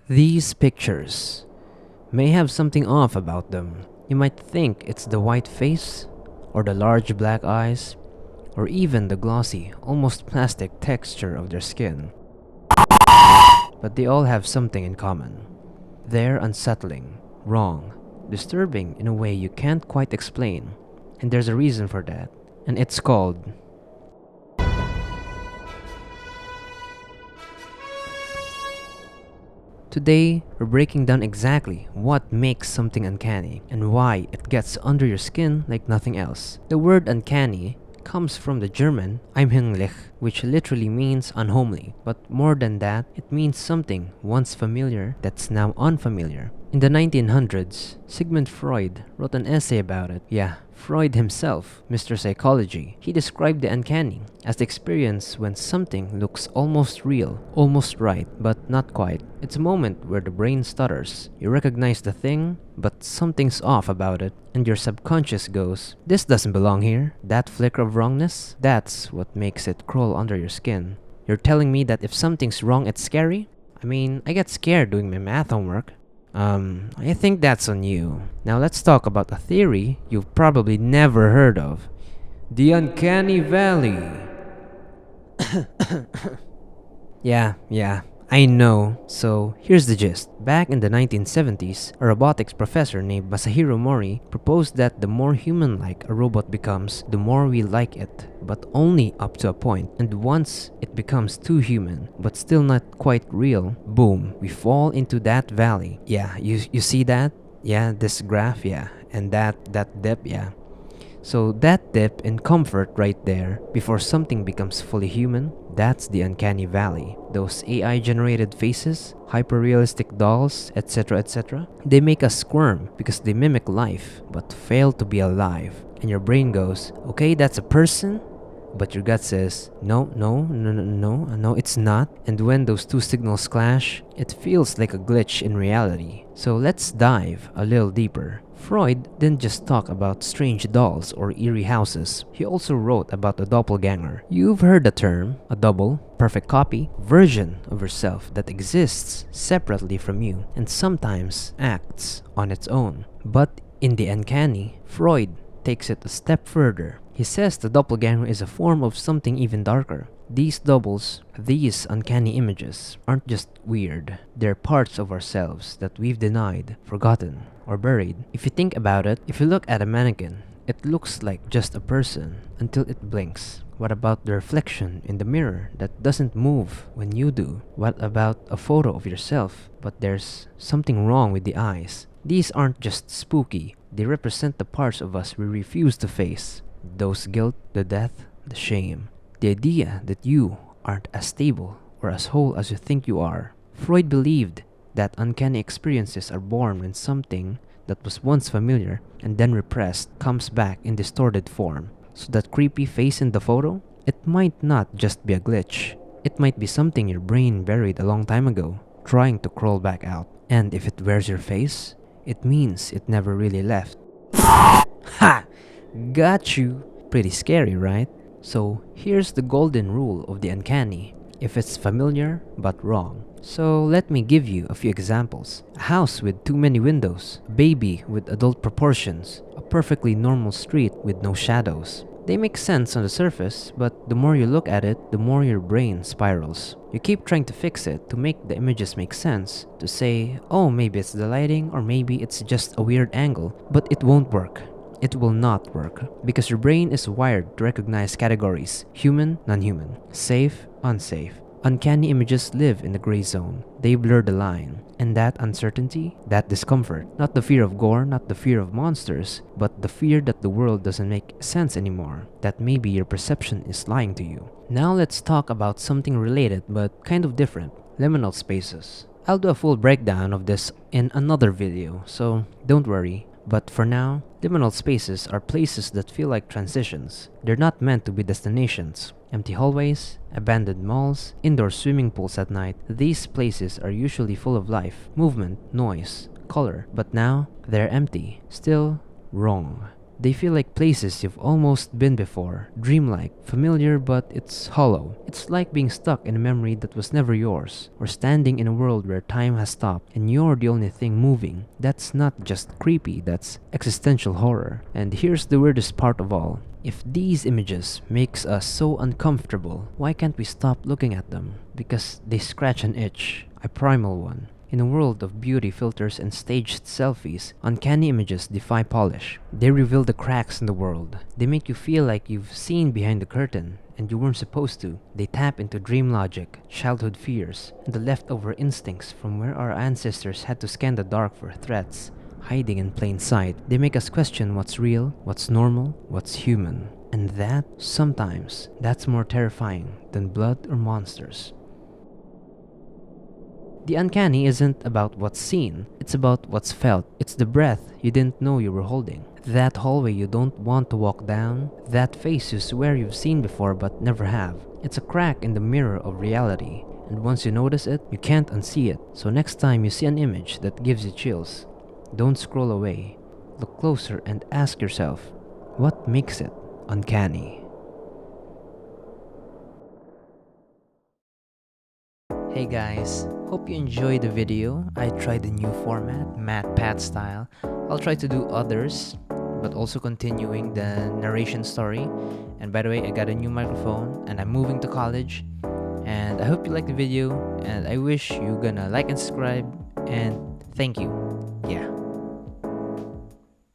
These pictures may have something off about them. You might think it's the white face, or the large black eyes, or even the glossy, almost plastic texture of their skin. But they all have something in common. They're unsettling, wrong, disturbing in a way you can't quite explain. And there's a reason for that. And it's called... Today, we're breaking down exactly what makes something uncanny and why it gets under your skin like nothing else. The word uncanny comes from the German unheimlich, which literally means unhomely, but more than that, it means something once familiar that's now unfamiliar. In the 1900s, Sigmund Freud wrote an essay about it. Yeah, Freud himself, Mr. Psychology. He described the uncanny as the experience when something looks almost real, almost right, but not quite. It's a moment where the brain stutters. You recognize the thing, but something's off about it, and your subconscious goes, "This doesn't belong here." That flicker of wrongness, that's what makes it crawl under your skin. You're telling me that if something's wrong, it's scary? I mean, I get scared doing my math homework. I think that's on you. Now let's talk about a theory you've probably never heard of. The Uncanny Valley. Yeah, I know. So here's the gist. Back in the 1970s, a robotics professor named Masahiro Mori proposed that the more human-like a robot becomes, the more we like it, but only up to a point. And once it becomes too human, but still not quite real, boom, we fall into that valley. Yeah, you see that? Yeah, this graph, yeah, and that dip, yeah. So that dip in comfort right there, before something becomes fully human, that's the uncanny valley. Those AI-generated faces, hyper-realistic dolls, etc., they make us squirm because they mimic life, but fail to be alive. And your brain goes, okay, that's a person? But your gut says, no, it's not. And when those two signals clash, it feels like a glitch in reality. So let's dive a little deeper. Freud didn't just talk about strange dolls or eerie houses. He also wrote about a doppelganger. You've heard the term, a double, perfect copy, version of yourself that exists separately from you and sometimes acts on its own. But in the uncanny, Freud takes it a step further. He says the doppelganger is a form of something even darker. These doubles, these uncanny images, aren't just weird. They're parts of ourselves that we've denied, forgotten, or buried. If you think about it, if you look at a mannequin, it looks like just a person until it blinks. What about the reflection in the mirror that doesn't move when you do? What about a photo of yourself, but there's something wrong with the eyes? These aren't just spooky, they represent the parts of us we refuse to face. Those guilt, the death, the shame. The idea that you aren't as stable or as whole as you think you are. Freud believed that uncanny experiences are born when something that was once familiar and then repressed comes back in distorted form. So that creepy face in the photo, it might not just be a glitch. It might be something your brain buried a long time ago, trying to crawl back out. And if it wears your face, it means it never really left. Ha! Got you! Pretty scary, right? So here's the golden rule of the uncanny. If it's familiar but wrong. So let me give you a few examples. A house with too many windows, a baby with adult proportions, a perfectly normal street with no shadows. They make sense on the surface, but the more you look at it, the more your brain spirals. You keep trying to fix it to make the images make sense, to say, oh, maybe it's the lighting or maybe it's just a weird angle, but it won't work. It will not work because your brain is wired to recognize categories: human, non-human, safe, unsafe. Uncanny images live in the gray zone. They blur the line. And that uncertainty, that discomfort, not the fear of gore, not the fear of monsters, but the fear that the world doesn't make sense anymore, that maybe your perception is lying to you. Now let's talk about something related but kind of different: liminal spaces. I'll do a full breakdown of this in another video, so don't worry. But for now, liminal spaces are places that feel like transitions. They're not meant to be destinations. Empty hallways, abandoned malls, indoor swimming pools at night. These places are usually full of life, movement, noise, color. But now, they're empty. Still wrong. They feel like places you've almost been before, dreamlike, familiar, but it's hollow. It's like being stuck in a memory that was never yours, or standing in a world where time has stopped and you're the only thing moving. That's not just creepy, that's existential horror. And here's the weirdest part of all. If these images makes us so uncomfortable, why can't we stop looking at them? Because they scratch an itch, a primal one. In a world of beauty filters and staged selfies, uncanny images defy polish. They reveal the cracks in the world. They make you feel like you've seen behind the curtain, and you weren't supposed to. They tap into dream logic, childhood fears, and the leftover instincts from where our ancestors had to scan the dark for threats. Hiding in plain sight, they make us question what's real, what's normal, what's human. And that, sometimes, that's more terrifying than blood or monsters. The uncanny isn't about what's seen, it's about what's felt. It's the breath you didn't know you were holding. That hallway you don't want to walk down. That face you swear you've seen before but never have. It's a crack in the mirror of reality. And once you notice it, you can't unsee it. So next time you see an image that gives you chills, don't scroll away. Look closer and ask yourself, what makes it uncanny? Hey guys, hope you enjoyed the video. I tried the new format, Pat style. I'll try to do others, but also continuing the narration story. And by the way, I got a new microphone and I'm moving to college. And I hope you like the video and I wish you gonna like and subscribe and thank you. Yeah.